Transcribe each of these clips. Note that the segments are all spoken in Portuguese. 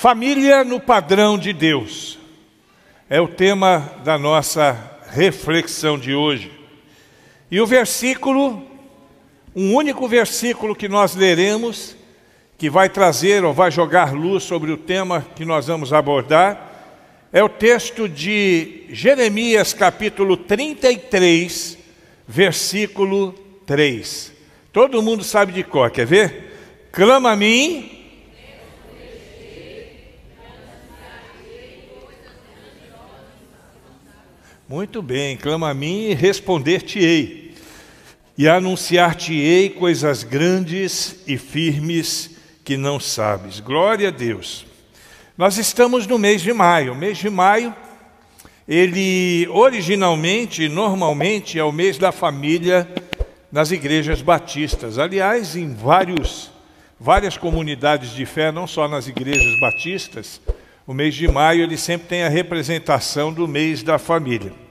Família no padrão de Deus é o tema da nossa reflexão de hoje. E o versículo, um único versículo que nós leremos, que vai trazer ou vai jogar luz sobre o tema que nós vamos abordar, é o texto de Jeremias capítulo 33, versículo 3. Todo mundo sabe de cor, quer ver? Clama a mim. Muito bem, clama a mim e responder-te-ei, e anunciar-te-ei coisas grandes e firmes que não sabes. Glória a Deus. Nós estamos no mês de maio. O mês de maio, ele originalmente, normalmente, é o mês da família nas igrejas batistas. Aliás, em várias comunidades de fé, não só nas igrejas batistas, o mês de maio ele sempre tem a representação do mês da família.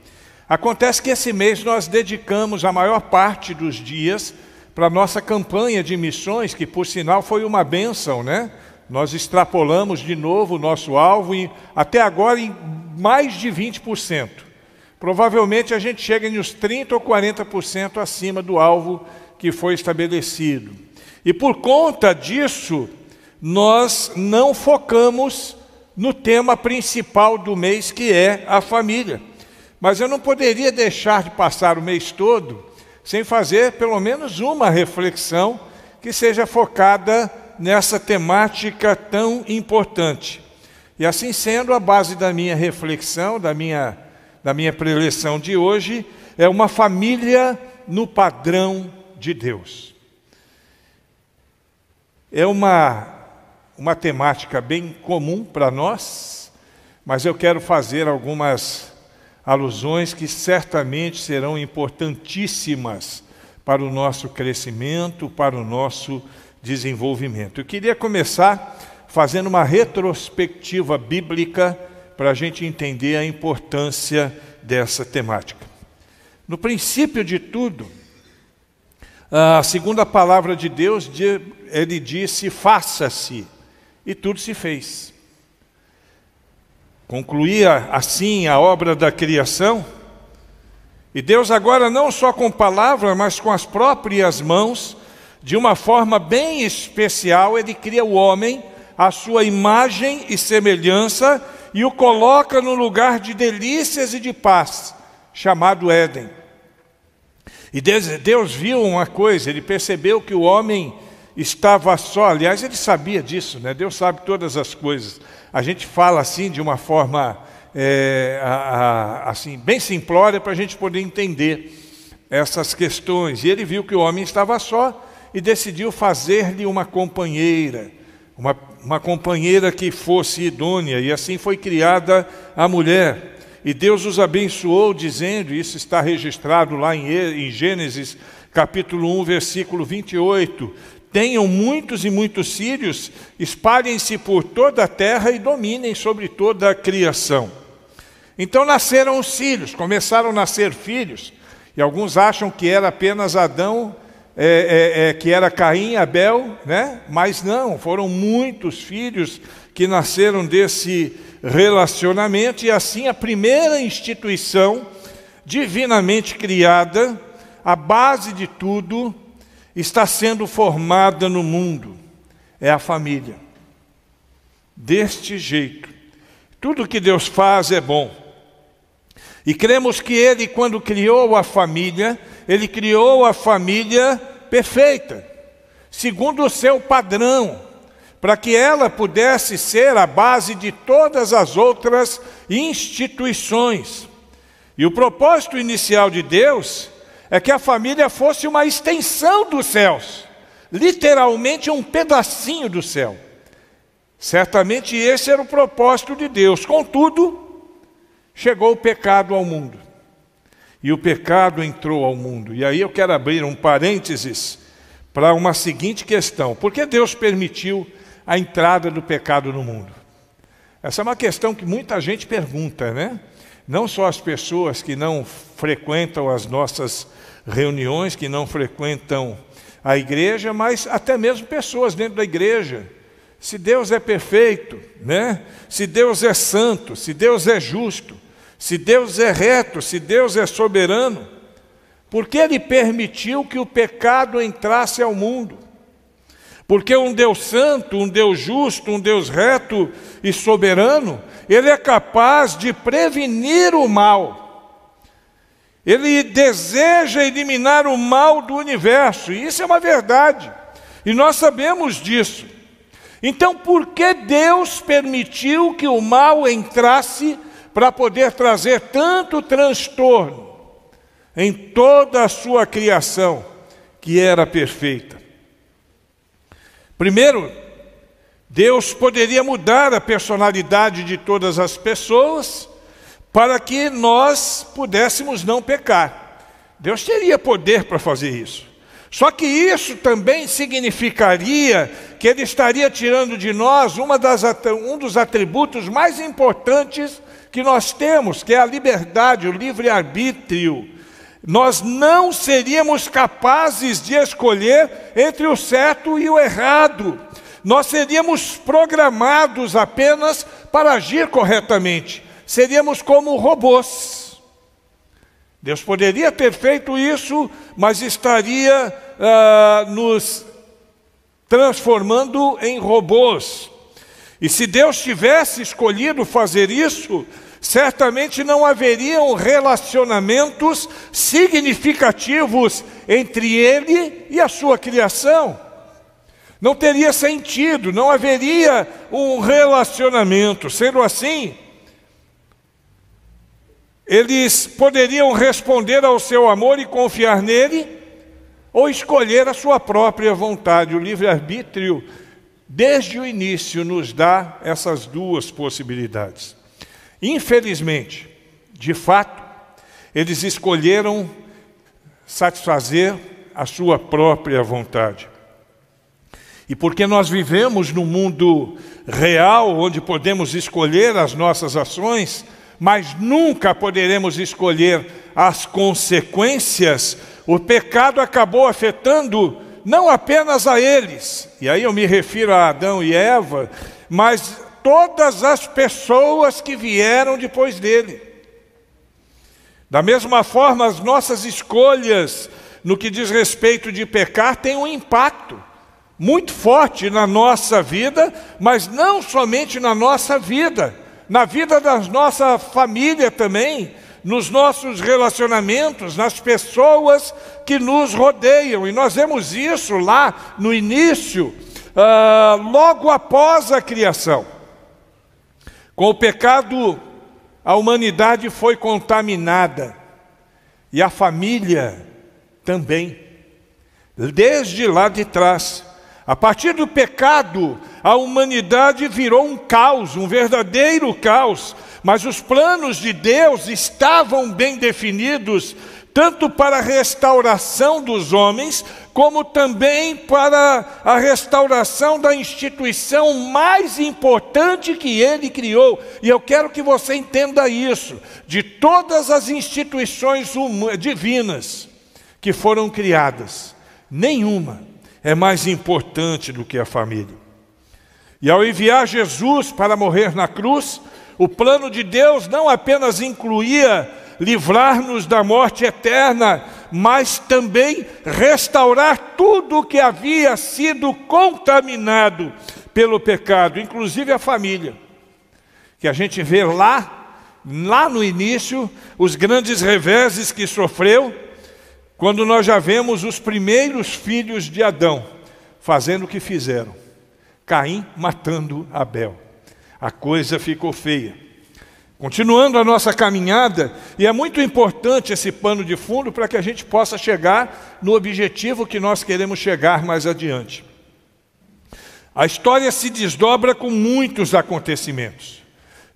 Acontece que esse mês nós dedicamos a maior parte dos dias para a nossa campanha de missões, que por sinal foi uma bênção, né? Nós extrapolamos de novo o nosso alvo, até agora em mais de 20%. Provavelmente a gente chega nos 30% ou 40% acima do alvo que foi estabelecido. E por conta disso, nós não focamos no tema principal do mês, que é a família. Mas eu não poderia deixar de passar o mês todo sem fazer pelo menos uma reflexão que seja focada nessa temática tão importante. E assim sendo, a base da minha reflexão, da minha preleção de hoje, é uma família no padrão de Deus. É uma temática bem comum para nós, mas eu quero fazer algumas alusões que certamente serão importantíssimas para o nosso crescimento, para o nosso desenvolvimento. Eu queria começar fazendo uma retrospectiva bíblica para a gente entender a importância dessa temática. No princípio de tudo, segundo a palavra de Deus, ele disse: faça-se, e tudo se fez. Concluía assim a obra da criação, e Deus agora não só com palavra, mas com as próprias mãos, de uma forma bem especial, ele cria o homem à sua imagem e semelhança e o coloca no lugar de delícias e de paz, chamado Éden. E Deus viu uma coisa, ele percebeu que o homem estava só. Aliás, ele sabia disso, né? Deus sabe todas as coisas. A gente fala assim de uma forma assim, bem simplória para a gente poder entender essas questões. E ele viu que o homem estava só e decidiu fazer-lhe uma companheira, uma companheira que fosse idônea, e assim foi criada a mulher. E Deus os abençoou dizendo, isso está registrado lá em Gênesis capítulo 1, versículo 28, tenham muitos e muitos filhos, espalhem-se por toda a terra e dominem sobre toda a criação. Então nasceram os filhos, começaram a nascer filhos, e alguns acham que era apenas Adão, que era Caim e Abel, né? Mas não, foram muitos filhos que nasceram desse relacionamento, e assim a primeira instituição divinamente criada, a base de tudo, está sendo formada no mundo, é a família. Deste jeito, tudo que Deus faz é bom. E cremos que Ele, quando criou a família, Ele criou a família perfeita, segundo o seu padrão, para que ela pudesse ser a base de todas as outras instituições. E o propósito inicial de Deus é que a família fosse uma extensão dos céus, literalmente um pedacinho do céu. Certamente esse era o propósito de Deus. Contudo, chegou o pecado ao mundo. E o pecado entrou ao mundo. E aí eu quero abrir um parênteses para uma seguinte questão. Por que Deus permitiu a entrada do pecado no mundo? Essa é uma questão que muita gente pergunta, né? Não só as pessoas que não frequentam as nossas reuniões, que não frequentam a igreja, mas até mesmo pessoas dentro da igreja Se Deus é perfeito, né? Se Deus é santo, se Deus é justo, se Deus é reto, se Deus é soberano, por que Ele permitiu que o pecado entrasse ao mundo? Porque um Deus santo, um Deus justo, um Deus reto e soberano, Ele é capaz de prevenir o mal. Ele deseja eliminar o mal do universo, e isso é uma verdade, e nós sabemos disso. Então, por que Deus permitiu que o mal entrasse para poder trazer tanto transtorno em toda a sua criação, que era perfeita? Primeiro, Deus poderia mudar a personalidade de todas as pessoas para que nós pudéssemos não pecar. Deus teria poder para fazer isso. Só que isso também significaria que Ele estaria tirando de nós um dos atributos mais importantes que nós temos, que é a liberdade, o livre-arbítrio. Nós não seríamos capazes de escolher entre o certo e o errado. Nós seríamos programados apenas para agir corretamente. Seríamos como robôs. Deus poderia ter feito isso, mas estaria nos transformando em robôs. E se Deus tivesse escolhido fazer isso, certamente não haveriam relacionamentos significativos entre Ele e a sua criação. Não teria sentido, não haveria um relacionamento. Sendo assim, eles poderiam responder ao seu amor e confiar nele, ou escolher a sua própria vontade. O livre-arbítrio, desde o início, nos dá essas duas possibilidades. Infelizmente, de fato, eles escolheram satisfazer a sua própria vontade. E porque nós vivemos num mundo real, onde podemos escolher as nossas ações, mas nunca poderemos escolher as consequências, o pecado acabou afetando não apenas a eles, e aí eu me refiro a Adão e Eva, mas todas as pessoas que vieram depois dele. Da mesma forma, as nossas escolhas no que diz respeito de pecar têm um impacto muito forte na nossa vida, mas não somente na nossa vida, na vida da nossa família também, nos nossos relacionamentos, nas pessoas que nos rodeiam. E nós vemos isso lá no início, logo após a criação. Com o pecado, a humanidade foi contaminada, e a família também, desde lá de trás. A partir do pecado, a humanidade virou um caos, um verdadeiro caos, mas os planos de Deus estavam bem definidos, tanto para a restauração dos homens, como também para a restauração da instituição mais importante que Ele criou. E eu quero que você entenda isso. De todas as instituições divinas que foram criadas, nenhuma é mais importante do que a família. E ao enviar Jesus para morrer na cruz, o plano de Deus não apenas incluía livrar-nos da morte eterna, mas também restaurar tudo o que havia sido contaminado pelo pecado, inclusive a família. Que a gente vê lá no início, os grandes reveses que sofreu, quando nós já vemos os primeiros filhos de Adão fazendo o que fizeram. Caim matando Abel. A coisa ficou feia. Continuando a nossa caminhada, e é muito importante esse pano de fundo para que a gente possa chegar no objetivo que nós queremos chegar mais adiante. A história se desdobra com muitos acontecimentos.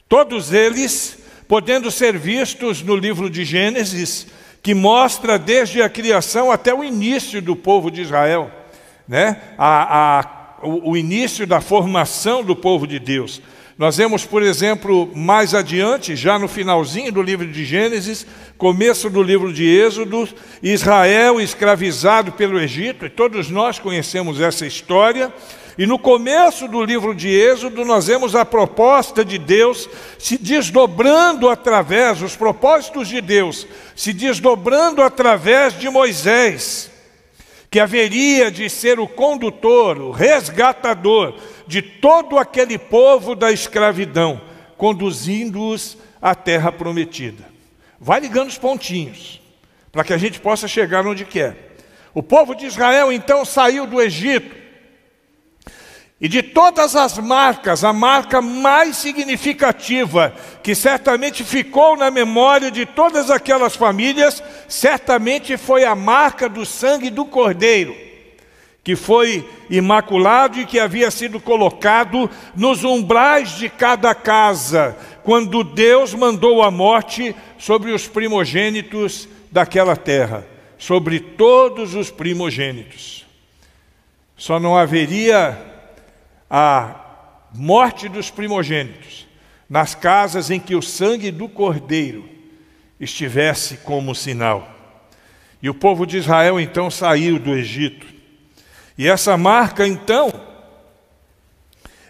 Todos eles podendo ser vistos no livro de Gênesis, que mostra desde a criação até o início do povo de Israel, né? A o início da formação do povo de Deus. Nós vemos, por exemplo, mais adiante, já no finalzinho do livro de Gênesis, começo do livro de Êxodo, Israel escravizado pelo Egito, e todos nós conhecemos essa história. E no começo do livro de Êxodo, nós vemos a proposta de Deus se desdobrando através, os propósitos de Deus, se desdobrando através de Moisés, que haveria de ser o condutor, o resgatador de todo aquele povo da escravidão, conduzindo-os à terra prometida. Vai ligando os pontinhos, para que a gente possa chegar onde quer. O povo de Israel, então, saiu do Egito, e de todas as marcas, a marca mais significativa, que certamente ficou na memória de todas aquelas famílias, certamente foi a marca do sangue do Cordeiro, que foi imaculado e que havia sido colocado nos umbrais de cada casa, quando Deus mandou a morte sobre os primogênitos daquela terra, sobre todos os primogênitos. Só não haveria a morte dos primogênitos nas casas em que o sangue do Cordeiro estivesse como sinal. E o povo de Israel então saiu do Egito. E essa marca então,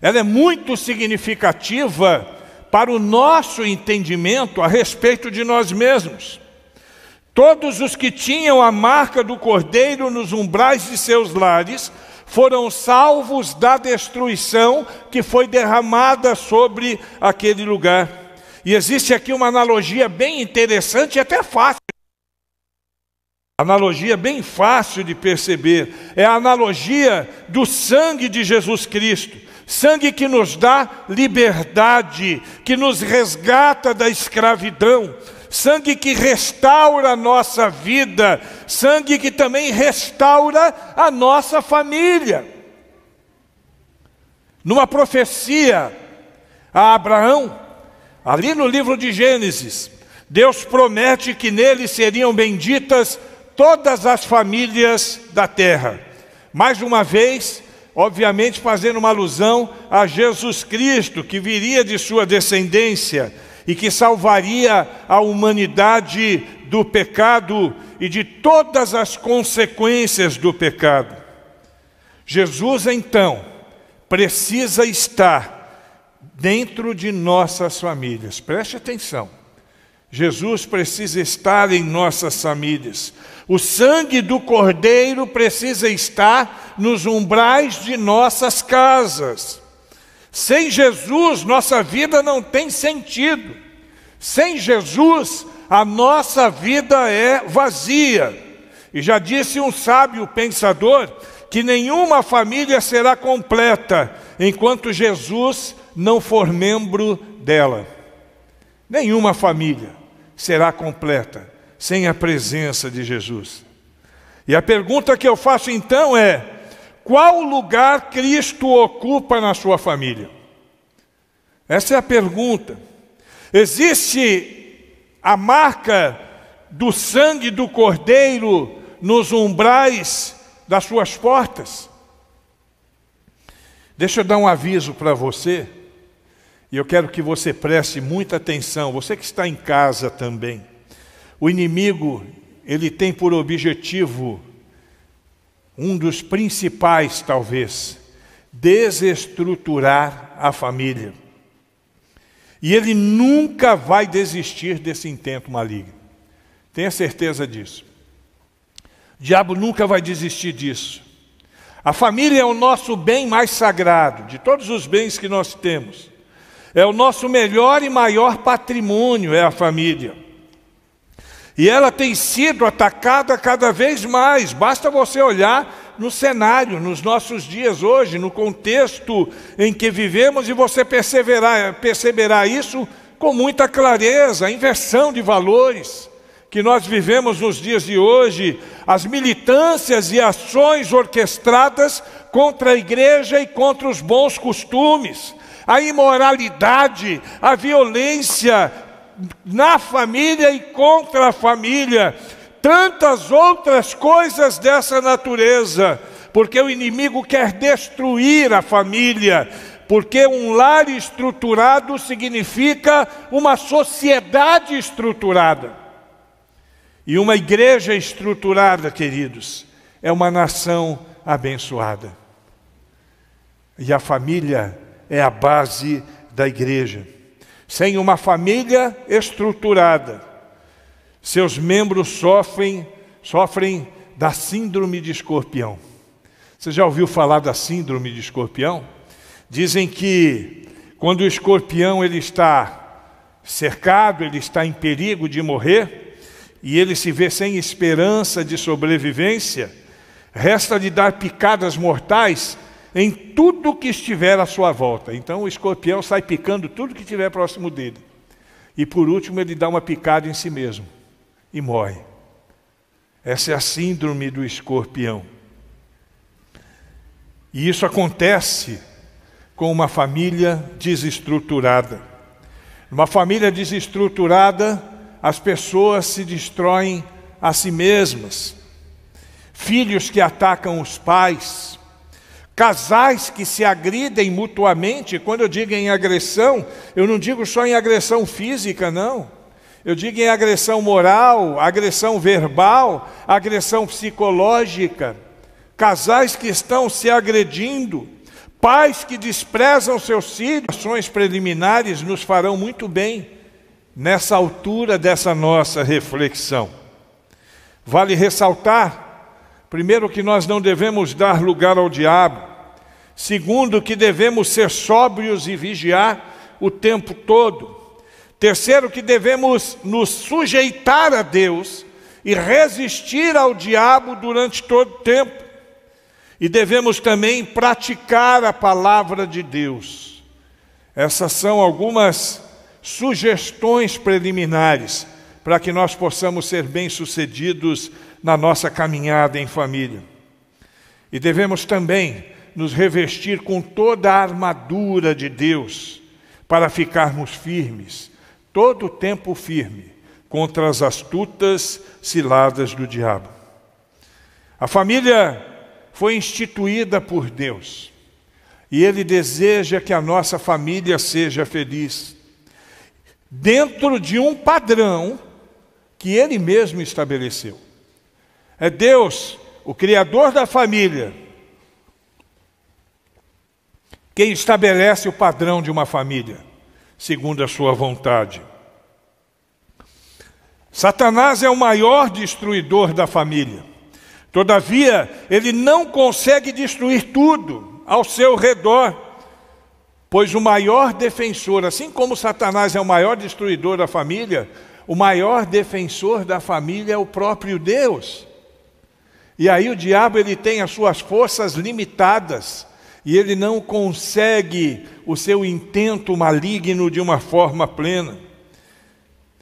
ela é muito significativa para o nosso entendimento a respeito de nós mesmos. Todos os que tinham a marca do Cordeiro nos umbrais de seus lares foram salvos da destruição que foi derramada sobre aquele lugar. E existe aqui uma analogia bem interessante e até fácil. Analogia bem fácil de perceber. É a analogia do sangue de Jesus Cristo. Sangue que nos dá liberdade, que nos resgata da escravidão. Sangue que restaura a nossa vida, sangue que também restaura a nossa família. Numa profecia a Abraão, ali no livro de Gênesis, Deus promete que nele seriam benditas todas as famílias da terra. Mais uma vez, obviamente fazendo uma alusão a Jesus Cristo, que viria de sua descendência, e que salvaria a humanidade do pecado e de todas as consequências do pecado. Jesus, então, precisa estar dentro de nossas famílias. Preste atenção. Jesus precisa estar em nossas famílias. O sangue do Cordeiro precisa estar nos umbrais de nossas casas. Sem Jesus, nossa vida não tem sentido. Sem Jesus, a nossa vida é vazia. E já disse um sábio pensador que nenhuma família será completa enquanto Jesus não for membro dela. Nenhuma família será completa sem a presença de Jesus. E a pergunta que eu faço então é: qual lugar Cristo ocupa na sua família? Essa é a pergunta. Existe a marca do sangue do Cordeiro nos umbrais das suas portas? Deixa eu dar um aviso para você, e eu quero que você preste muita atenção, você que está em casa também. O inimigo, ele tem por objetivo, um dos principais talvez, desestruturar a família. E ele nunca vai desistir desse intento maligno. Tenha certeza disso. O diabo nunca vai desistir disso. A família é o nosso bem mais sagrado, de todos os bens que nós temos. É o nosso melhor e maior patrimônio, é a família. E ela tem sido atacada cada vez mais. Basta você olhar no cenário, nos nossos dias hoje, no contexto em que vivemos, e você perceberá isso com muita clareza, a inversão de valores que nós vivemos nos dias de hoje, as militâncias e ações orquestradas contra a igreja e contra os bons costumes, a imoralidade, a violência na família e contra a família, tantas outras coisas dessa natureza. porque o inimigo quer destruir a família, porque um lar estruturado significa uma sociedade estruturada. E uma igreja estruturada, queridos, é uma nação abençoada. E a família é a base da igreja. Sem uma família estruturada, seus membros sofrem da síndrome de escorpião. Você já ouviu falar da síndrome de escorpião? Dizem que quando o escorpião ele está cercado, ele está em perigo de morrer, e ele se vê sem esperança de sobrevivência, resta-lhe dar picadas mortais em tudo que estiver à sua volta. Então o escorpião sai picando tudo que estiver próximo dele. E por último ele dá uma picada em si mesmo e morre. Essa é a síndrome do escorpião. E isso acontece com uma família desestruturada. Numa família desestruturada, as pessoas se destroem a si mesmas. Filhos que atacam os pais, casais que se agridem mutuamente. Quando eu digo em agressão, eu não digo só em agressão física, não. Eu digo em agressão moral, agressão verbal, agressão psicológica. Casais que estão se agredindo, pais que desprezam seus filhos. Ações preliminares nos farão muito bem nessa altura dessa nossa reflexão. Vale ressaltar, primeiro, que nós não devemos dar lugar ao diabo. Segundo, que devemos ser sóbrios e vigiar o tempo todo. Terceiro, que devemos nos sujeitar a Deus e resistir ao diabo durante todo o tempo. E devemos também praticar a palavra de Deus. Essas são algumas sugestões preliminares para que nós possamos ser bem-sucedidos na nossa caminhada em família. E devemos também nos revestir com toda a armadura de Deus para ficarmos firmes, todo o tempo firme, contra as astutas ciladas do diabo. A família foi instituída por Deus e Ele deseja que a nossa família seja feliz, dentro de um padrão que Ele mesmo estabeleceu. É Deus, o Criador da família, quem estabelece o padrão de uma família, segundo a sua vontade. Satanás é o maior destruidor da família. Todavia, ele não consegue destruir tudo ao seu redor, pois o maior defensor, assim como Satanás é o maior destruidor da família, o maior defensor da família é o próprio Deus. E aí o diabo ele tem as suas forças limitadas, e ele não consegue o seu intento maligno de uma forma plena.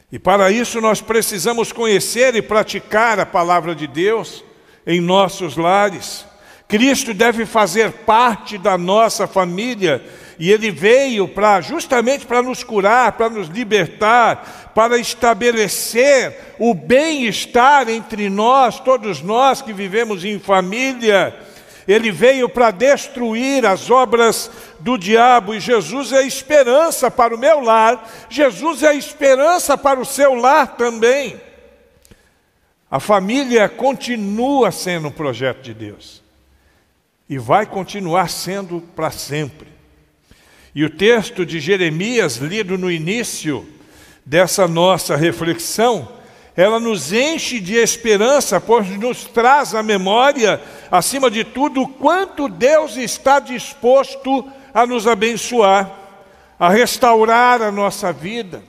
E para isso nós precisamos conhecer e praticar a palavra de Deus em nossos lares. Cristo deve fazer parte da nossa família, e Ele veio justamente para nos curar, para nos libertar, para estabelecer o bem-estar entre nós, todos nós que vivemos em família. Ele veio para destruir as obras do diabo, e Jesus é a esperança para o meu lar, Jesus é a esperança para o seu lar também. A família continua sendo um projeto de Deus, e vai continuar sendo para sempre. E o texto de Jeremias, lido no início dessa nossa reflexão, ela nos enche de esperança, pois nos traz à memória, acima de tudo, o quanto Deus está disposto a nos abençoar, a restaurar a nossa vida,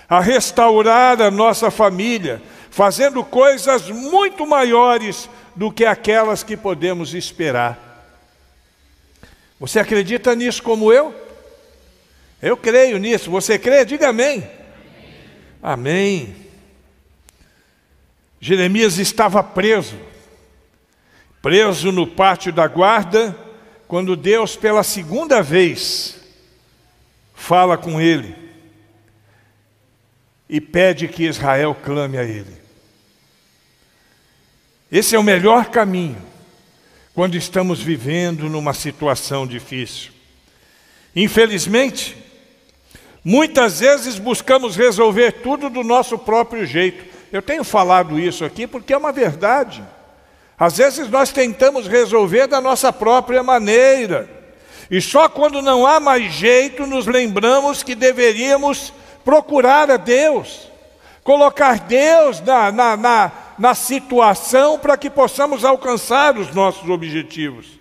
a restaurar a nossa família, fazendo coisas muito maiores do que aquelas que podemos esperar. Você acredita nisso como eu? Eu creio nisso. Você crê? Diga amém. Amém. Jeremias estava preso no pátio da guarda, quando Deus pela segunda vez fala com ele e pede que Israel clame a ele. Esse é o melhor caminho. quando estamos vivendo numa situação difícil. Infelizmente, muitas vezes buscamos resolver tudo do nosso próprio jeito. Eu tenho falado isso aqui porque é uma verdade. Às vezes nós tentamos resolver da nossa própria maneira. E só quando não há mais jeito nos lembramos que deveríamos procurar a Deus. Colocar Deus na situação para que possamos alcançar os nossos objetivos.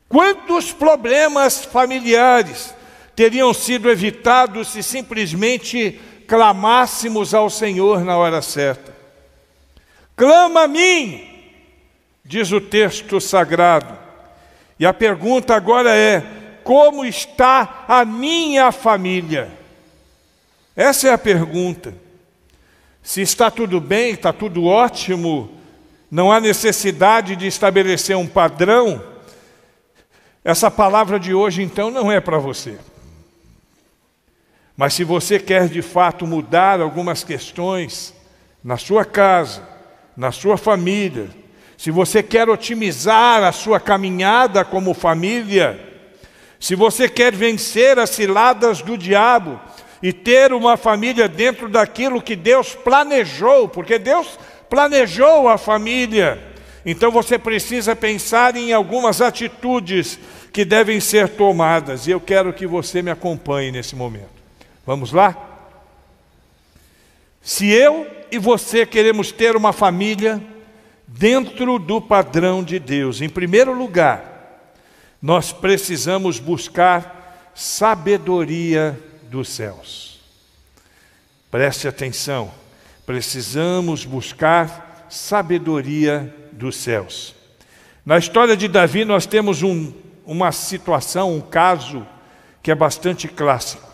Quantos problemas familiares teriam sido evitados se simplesmente clamássemos ao Senhor na hora certa? Clama a mim, diz o texto sagrado. E a pergunta agora é: como está a minha família? Essa é a pergunta. Se está tudo bem, está tudo ótimo, não há necessidade de estabelecer um padrão, essa palavra de hoje então não é para você. Mas se você quer de fato mudar algumas questões na sua casa, na sua família, se você quer otimizar a sua caminhada como família, se você quer vencer as ciladas do diabo e ter uma família dentro daquilo que Deus planejou, porque Deus planejou a família, então você precisa pensar em algumas atitudes que devem ser tomadas, e eu quero que você me acompanhe nesse momento. Vamos lá? Se eu e você queremos ter uma família dentro do padrão de Deus, em primeiro lugar, nós precisamos buscar sabedoria dos céus. Preste atenção, precisamos buscar sabedoria dos céus. Na história de Davi nós temos uma situação, um caso que é bastante clássico.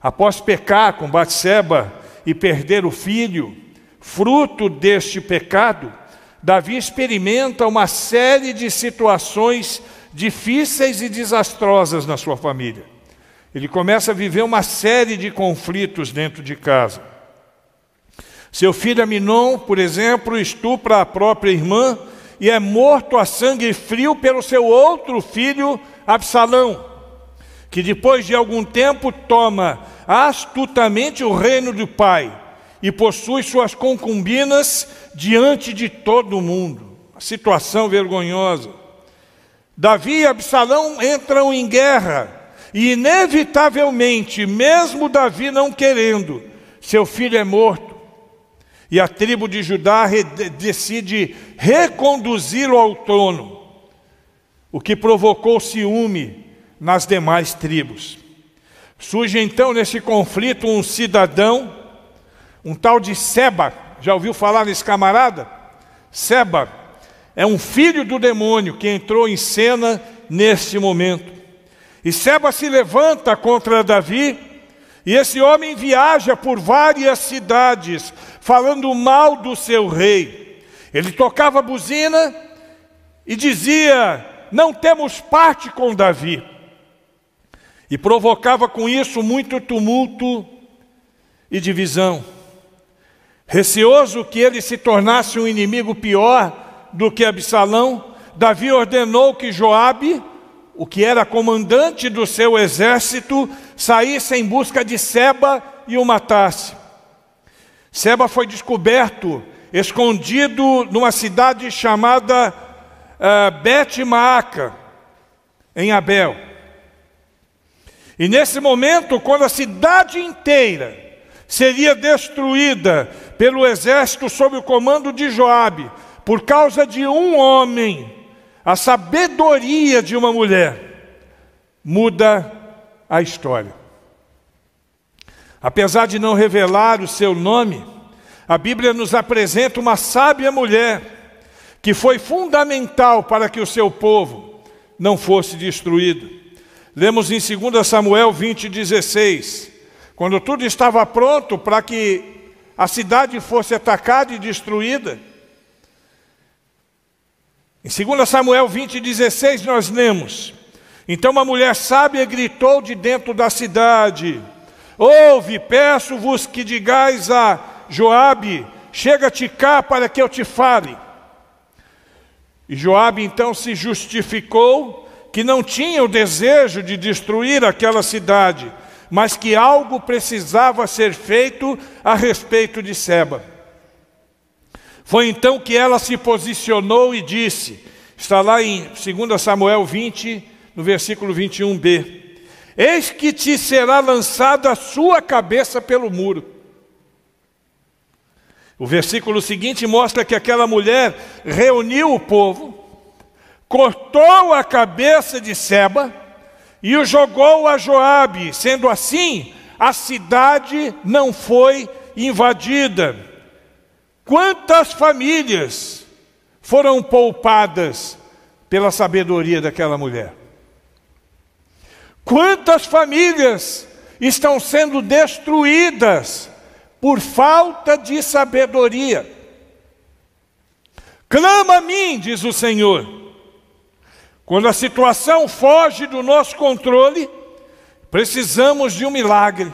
Após pecar com Batseba e perder o filho, fruto deste pecado, Davi experimenta uma série de situações difíceis e desastrosas na sua família. Ele começa a viver uma série de conflitos dentro de casa. Seu filho Aminon, por exemplo, estupra a própria irmã e é morto a sangue frio pelo seu outro filho, Absalão, que depois de algum tempo toma astutamente o reino do pai e possui suas concubinas diante de todo o mundo. Uma situação vergonhosa. Davi e Absalão entram em guerra e, inevitavelmente, mesmo Davi não querendo, seu filho é morto. E a tribo de Judá decide reconduzi-lo ao trono, o que provocou ciúme nas demais tribos. Surge então nesse conflito um cidadão, um tal de Seba. Já ouviu falar nesse camarada? Seba é um filho do demônio que entrou em cena neste momento. E Seba se levanta contra Davi, e esse homem viaja por várias cidades, falando mal do seu rei. Ele tocava buzina e dizia: não temos parte com Davi. E provocava com isso muito tumulto e divisão. Receoso que ele se tornasse um inimigo pior do que Absalão, Davi ordenou que Joabe, o que era comandante do seu exército, saísse em busca de Seba e o matasse. Seba foi descoberto, escondido numa cidade chamada Bet-Maaca, em Abel. E nesse momento, quando a cidade inteira seria destruída pelo exército sob o comando de Joabe, por causa de um homem, a sabedoria de uma mulher muda a história. Apesar de não revelar o seu nome, a Bíblia nos apresenta uma sábia mulher que foi fundamental para que o seu povo não fosse destruído. Lemos em 2 Samuel 20:16, quando tudo estava pronto para que a cidade fosse atacada e destruída. Em 2 Samuel 20:16 nós lemos: então uma mulher sábia gritou de dentro da cidade: ouve, peço-vos que digais a Joabe, chega-te cá para que eu te fale. E Joabe então se justificou que não tinha o desejo de destruir aquela cidade, mas que algo precisava ser feito a respeito de Seba. Foi então que ela se posicionou e disse, está lá em 2 Samuel 20, no versículo 21b, eis que te será lançada a sua cabeça pelo muro. O versículo seguinte mostra que aquela mulher reuniu o povo, cortou a cabeça de Seba e o jogou a Joabe. Sendo assim, a cidade não foi invadida. Quantas famílias foram poupadas pela sabedoria daquela mulher? Quantas famílias estão sendo destruídas por falta de sabedoria? Clama a mim, diz o Senhor. Quando a situação foge do nosso controle, precisamos de um milagre.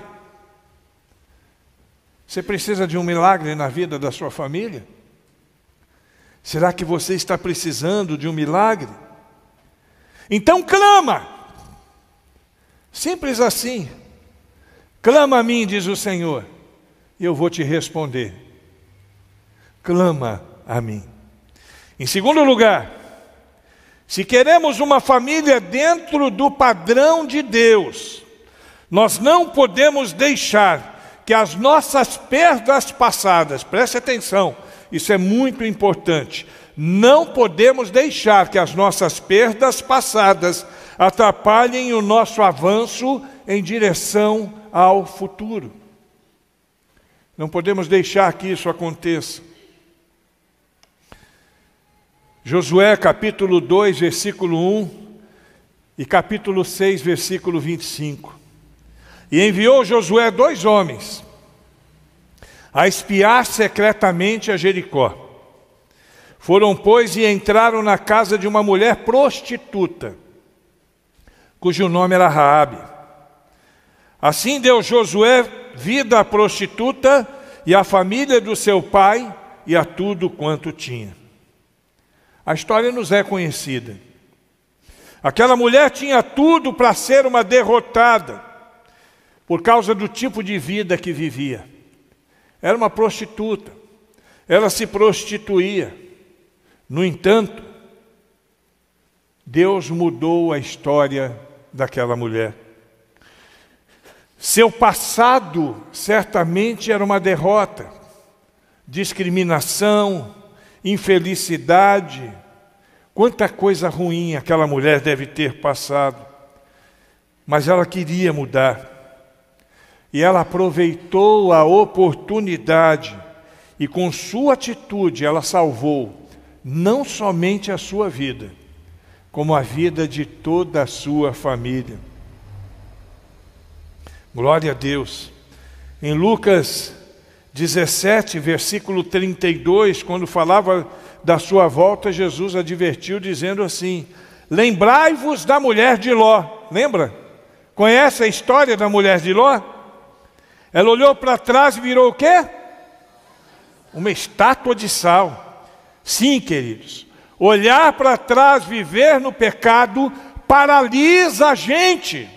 Você precisa de um milagre na vida da sua família? Será que você está precisando de um milagre? Então clama. Simples assim. Clama a mim, diz o Senhor, e eu vou te responder. Clama a mim. Em segundo lugar, se queremos uma família dentro do padrão de Deus, nós não podemos deixar que as nossas perdas passadas, preste atenção, isso é muito importante, não podemos deixar que as nossas perdas passadas atrapalhem o nosso avanço em direção ao futuro. Não podemos deixar que isso aconteça. Josué capítulo 2, versículo 1 e capítulo 6, versículo 25. E enviou Josué 2 homens a espiar secretamente a Jericó. Foram, pois, e entraram na casa de uma mulher prostituta, cujo nome era Raabe. Assim deu Josué vida à prostituta e à família do seu pai e a tudo quanto tinha. A história nos é conhecida. Aquela mulher tinha tudo para ser uma derrotada, por causa do tipo de vida que vivia. Era uma prostituta, ela se prostituía. No entanto, Deus mudou a história daquela mulher. Seu passado certamente era uma derrota, discriminação, infelicidade. Quanta coisa ruim aquela mulher deve ter passado. Mas ela queria mudar. E ela aproveitou a oportunidade e com sua atitude ela salvou não somente a sua vida, como a vida de toda a sua família. Glória a Deus. Em Lucas 17, versículo 32, quando falava da sua volta, Jesus advertiu dizendo assim: lembrai-vos da mulher de Ló. Lembra? Conhece a história da mulher de Ló? Ela olhou para trás e virou o quê? Uma estátua de sal. Sim, queridos, olhar para trás, viver no pecado, paralisa a gente.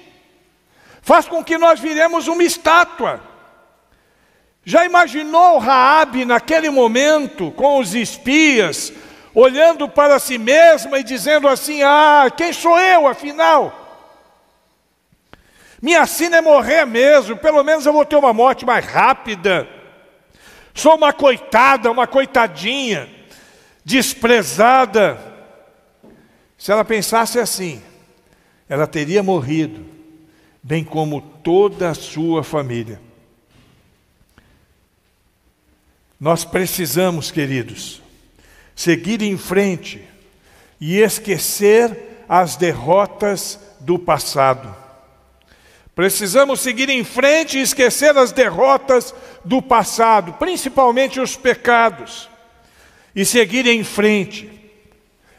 Faz com que nós viremos uma estátua. Já imaginou Raabe naquele momento, com os espias, olhando para si mesma e dizendo assim: quem sou eu afinal? Minha sina é morrer mesmo, pelo menos eu vou ter uma morte mais rápida. Sou uma coitada, uma coitadinha, desprezada. Se ela pensasse assim, ela teria morrido, bem como toda a sua família. Nós precisamos, queridos, seguir em frente e esquecer as derrotas do passado. Precisamos seguir em frente e esquecer as derrotas do passado, principalmente os pecados, e seguir em frente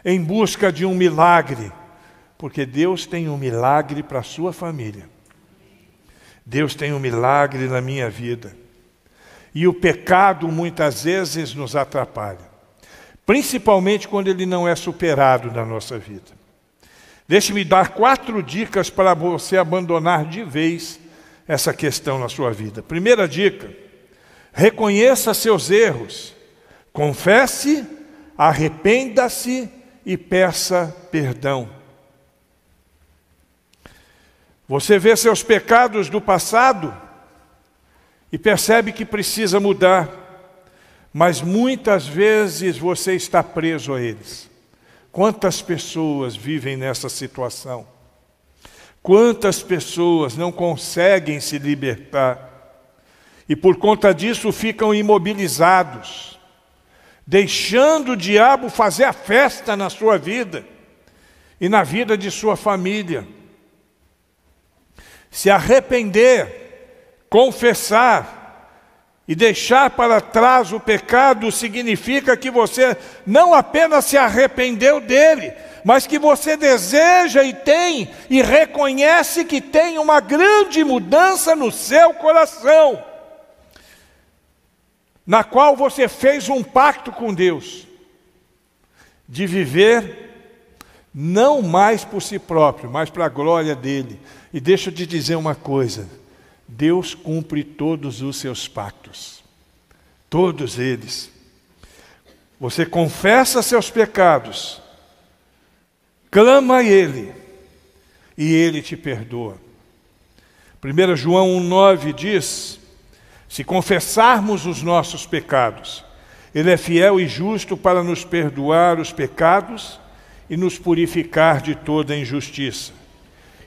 em busca de um milagre, porque Deus tem um milagre para a sua família. Deus tem um milagre na minha vida. E o pecado muitas vezes nos atrapalha. principalmente quando ele não é superado na nossa vida. Deixe-me dar 4 dicas para você abandonar de vez essa questão na sua vida. Primeira dica: reconheça seus erros, confesse, arrependa-se e peça perdão. Você vê seus pecados do passado e percebe que precisa mudar, mas muitas vezes você está preso a eles. Quantas pessoas vivem nessa situação? Quantas pessoas não conseguem se libertar e por conta disso ficam imobilizados, deixando o diabo fazer a festa na sua vida e na vida de sua família? Se arrepender, confessar e deixar para trás o pecado significa que você não apenas se arrependeu dele, mas que você deseja e tem e reconhece que tem uma grande mudança no seu coração, na qual você fez um pacto com Deus de viver não mais por si próprio, mas para a glória dele. E deixa eu te dizer uma coisa: Deus cumpre todos os seus pactos, todos eles. Você confessa seus pecados, clama a Ele, e Ele te perdoa. 1 João 1,9 diz: se confessarmos os nossos pecados, Ele é fiel e justo para nos perdoar os pecados e nos purificar de toda injustiça.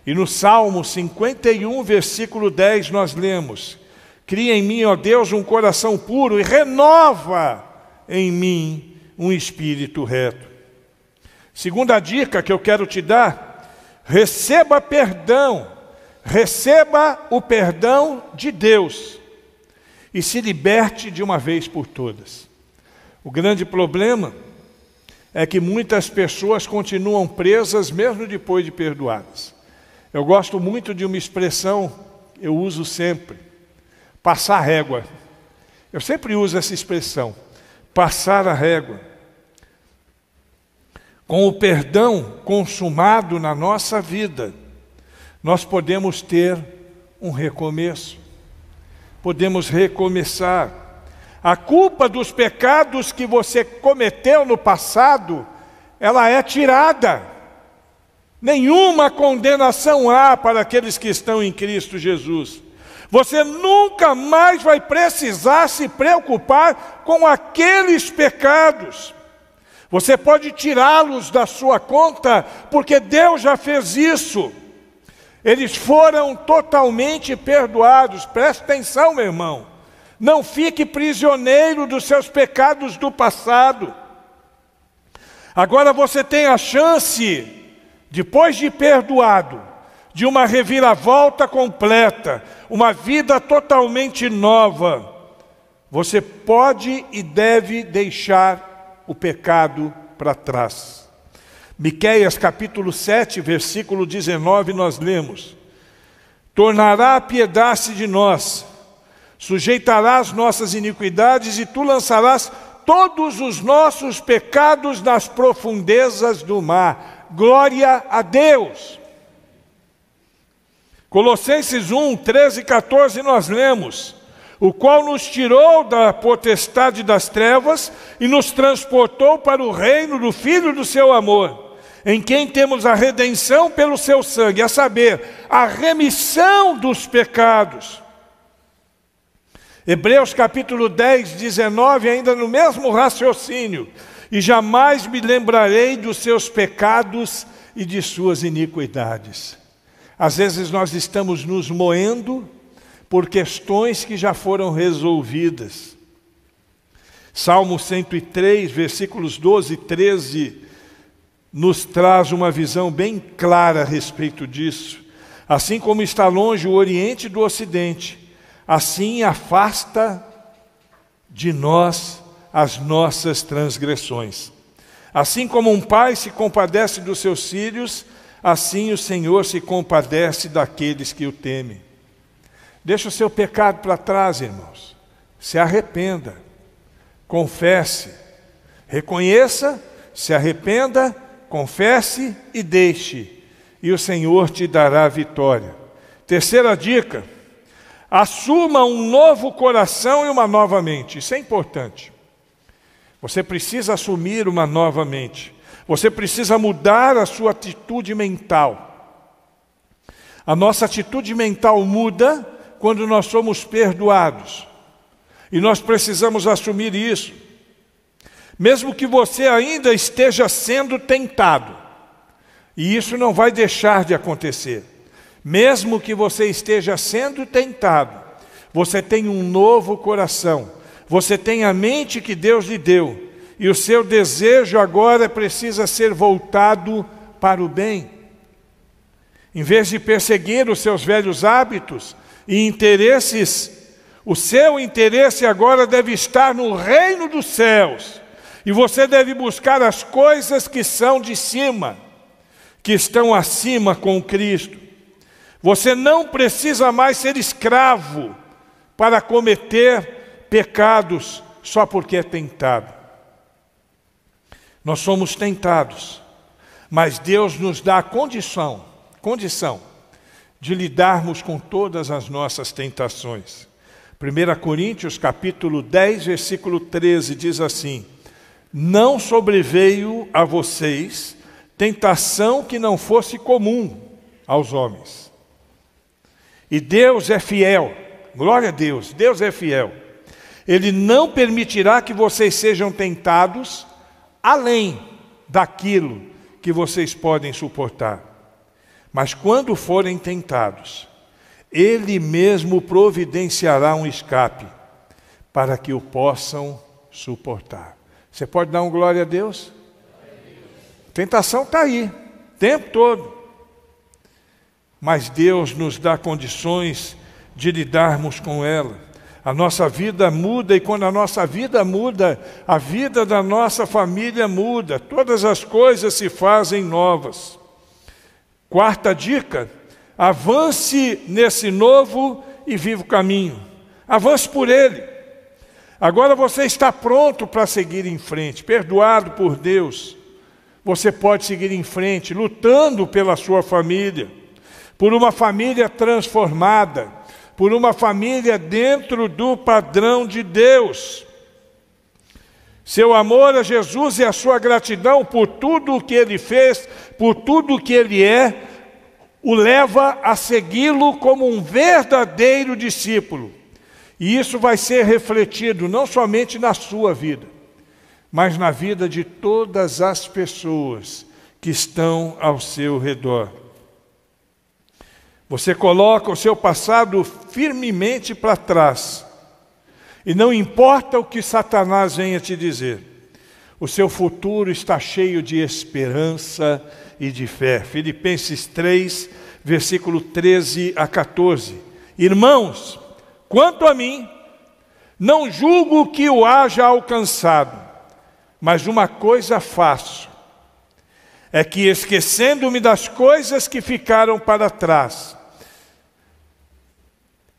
E no Salmo 51, versículo 10, nós lemos: cria em mim, ó Deus, um coração puro e renova em mim um espírito reto. Segunda dica que eu quero te dar: receba perdão, receba o perdão de Deus e se liberte de uma vez por todas. O grande problema é que muitas pessoas continuam presas mesmo depois de perdoadas. Eu gosto muito de uma expressão, eu uso sempre: passar régua. Eu sempre uso essa expressão, passar a régua. Com o perdão consumado na nossa vida, nós podemos ter um recomeço. Podemos recomeçar. A culpa dos pecados que você cometeu no passado, ela é tirada. Nenhuma condenação há para aqueles que estão em Cristo Jesus. Você nunca mais vai precisar se preocupar com aqueles pecados. Você pode tirá-los da sua conta, porque Deus já fez isso. Eles foram totalmente perdoados. Preste atenção, meu irmão. Não fique prisioneiro dos seus pecados do passado. Agora você tem a chance, depois de perdoado, de uma reviravolta completa, uma vida totalmente nova. Você pode e deve deixar o pecado para trás. Miqueias capítulo 7, versículo 19, nós lemos: tornará a piedade de nós, sujeitará as nossas iniquidades, e tu lançarás todos os nossos pecados nas profundezas do mar. Glória a Deus. Colossenses 1, 13 e 14 nós lemos: o qual nos tirou da potestade das trevas e nos transportou para o reino do Filho do seu amor, em quem temos a redenção pelo seu sangue, a saber, a remissão dos pecados. Hebreus capítulo 10, 19, ainda no mesmo raciocínio: e jamais me lembrarei dos seus pecados e de suas iniquidades. Às vezes nós estamos nos moendo por questões que já foram resolvidas. Salmo 103, versículos 12 e 13, nos traz uma visão bem clara a respeito disso. Assim como está longe o Oriente do Ocidente, assim afasta de nós as nossas transgressões. Assim como um pai se compadece dos seus filhos, assim o Senhor se compadece daqueles que o temem. Deixa o seu pecado para trás, irmãos. Se arrependa, confesse, Reconheça, se arrependa, confesse e deixe, e o Senhor te dará a vitória. Terceira dica: assuma um novo coração e uma nova mente. Isso é importante. Você precisa assumir uma nova mente. Você precisa mudar a sua atitude mental. A nossa atitude mental muda quando nós somos perdoados. E nós precisamos assumir isso. Mesmo que você ainda esteja sendo tentado, e isso não vai deixar de acontecer. Mesmo que você esteja sendo tentado, você tem um novo coração. Você tem a mente que Deus lhe deu. E o seu desejo agora precisa ser voltado para o bem. Em vez de perseguir os seus velhos hábitos e interesses, o seu interesse agora deve estar no reino dos céus. E você deve buscar as coisas que são de cima, que estão acima com Cristo. Você não precisa mais ser escravo para cometer pecados só porque é tentado. Nós somos tentados, mas Deus nos dá a condição de lidarmos com todas as nossas tentações. 1 Coríntios capítulo 10, versículo 13 diz assim: não sobreveio a vocês tentação que não fosse comum aos homens. E Deus é fiel, glória a Deus, Deus é fiel. Ele não permitirá que vocês sejam tentados além daquilo que vocês podem suportar. Mas quando forem tentados, Ele mesmo providenciará um escape para que o possam suportar. Você pode dar um glória a Deus? Tentação está aí, o tempo todo. Mas Deus nos dá condições de lidarmos com ela. A nossa vida muda, e quando a nossa vida muda, a vida da nossa família muda. Todas as coisas se fazem novas. Quarta dica: avance nesse novo e vivo caminho. Avance por ele. Agora você está pronto para seguir em frente, perdoado por Deus. Você pode seguir em frente, lutando pela sua família, por uma família transformada, por uma família dentro do padrão de Deus. Seu amor a Jesus e a sua gratidão por tudo o que Ele fez, por tudo o que Ele é, o leva a segui-lo como um verdadeiro discípulo. E isso vai ser refletido não somente na sua vida, mas na vida de todas as pessoas que estão ao seu redor. Você coloca o seu passado firmemente para trás. E não importa o que Satanás venha te dizer, o seu futuro está cheio de esperança e de fé. Filipenses 3, versículo 13 a 14. Irmãos, quanto a mim, não julgo que o haja alcançado, mas uma coisa faço, é que esquecendo-me das coisas que ficaram para trás,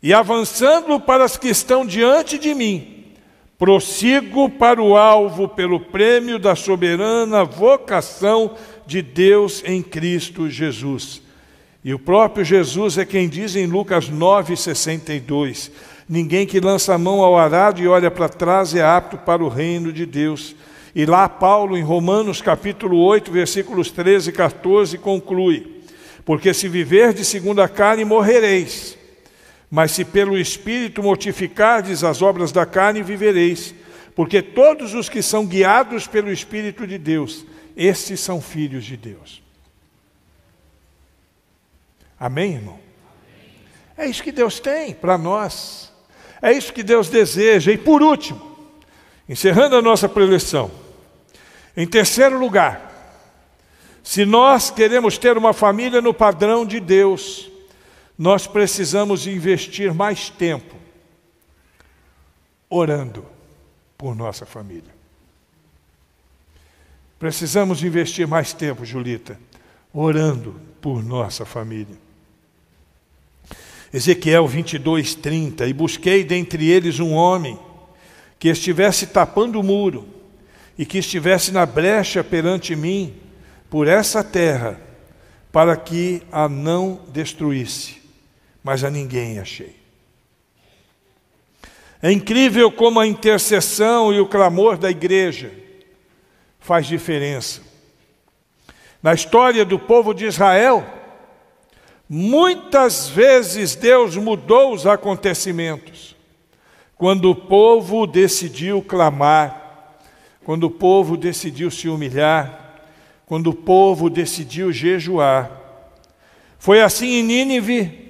e avançando para as que estão diante de mim, prossigo para o alvo pelo prêmio da soberana vocação de Deus em Cristo Jesus. E o próprio Jesus é quem diz em Lucas 9,62, ninguém que lança a mão ao arado e olha para trás é apto para o reino de Deus. E lá Paulo, em Romanos capítulo 8, versículos 13 e 14, conclui: porque se viverdes segundo a carne, morrereis. Mas se pelo Espírito mortificardes as obras da carne, vivereis. Porque todos os que são guiados pelo Espírito de Deus, estes são filhos de Deus. Amém, irmão? Amém. É isso que Deus tem para nós. É isso que Deus deseja. E por último, encerrando a nossa preleção, em terceiro lugar, se nós queremos ter uma família no padrão de Deus, nós precisamos investir mais tempo orando por nossa família. Precisamos investir mais tempo, Julita, orando por nossa família. Ezequiel 22:30, e busquei dentre eles um homem que estivesse tapando o muro, e que estivesse na brecha perante mim por essa terra, para que a não destruísse, mas a ninguém achei. É incrível como a intercessão e o clamor da igreja faz diferença. Na história do povo de Israel, muitas vezes Deus mudou os acontecimentos, quando o povo decidiu clamar, quando o povo decidiu se humilhar, quando o povo decidiu jejuar. Foi assim em Nínive,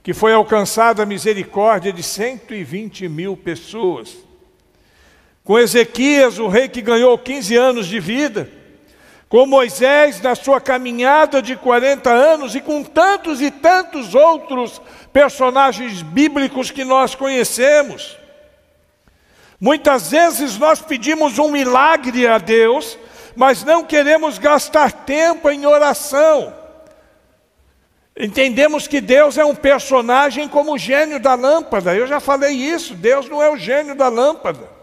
que foi alcançada a misericórdia de 120 mil pessoas. Com Ezequias, o rei que ganhou 15 anos de vida, com Moisés na sua caminhada de 40 anos e com tantos e tantos outros personagens bíblicos que nós conhecemos. Muitas vezes nós pedimos um milagre a Deus, mas não queremos gastar tempo em oração. Entendemos que Deus é um personagem como o gênio da lâmpada. Eu já falei isso, Deus não é o gênio da lâmpada.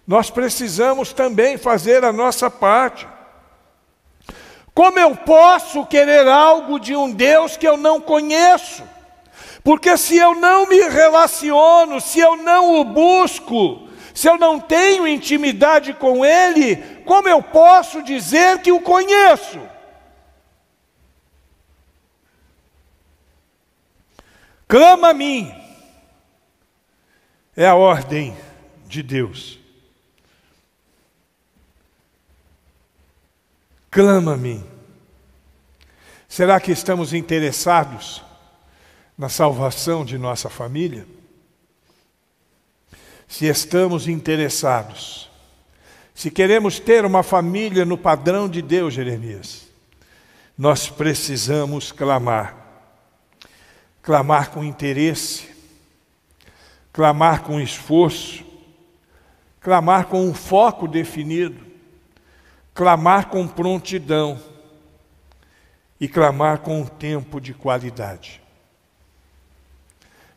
Nós precisamos também fazer a nossa parte. Como eu posso querer algo de um Deus que eu não conheço? Porque se eu não me relaciono, se eu não o busco, se eu não tenho intimidade com Ele, como eu posso dizer que o conheço? Clama a mim, é a ordem de Deus. Clama a mim. Será que estamos interessados na salvação de nossa família? Se estamos interessados, se queremos ter uma família no padrão de Deus, Jeremias, nós precisamos clamar. Clamar com interesse, clamar com esforço, clamar com um foco definido, clamar com prontidão e clamar com um tempo de qualidade.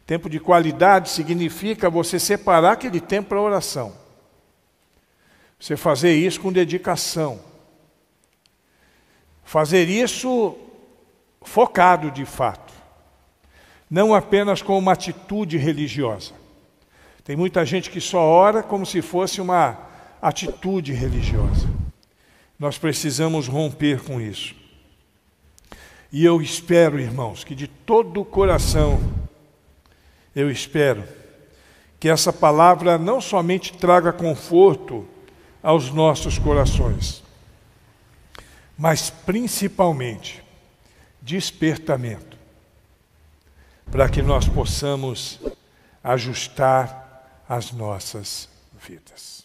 Tempo de qualidade significa você separar aquele tempo para oração. Você fazer isso com dedicação. Fazer isso focado de fato. Não apenas com uma atitude religiosa. Tem muita gente que só ora como se fosse uma atitude religiosa. Nós precisamos romper com isso. E eu espero, irmãos, que de todo o coração, eu espero que essa palavra não somente traga conforto aos nossos corações, mas principalmente despertamento, para que nós possamos ajustar as nossas vidas.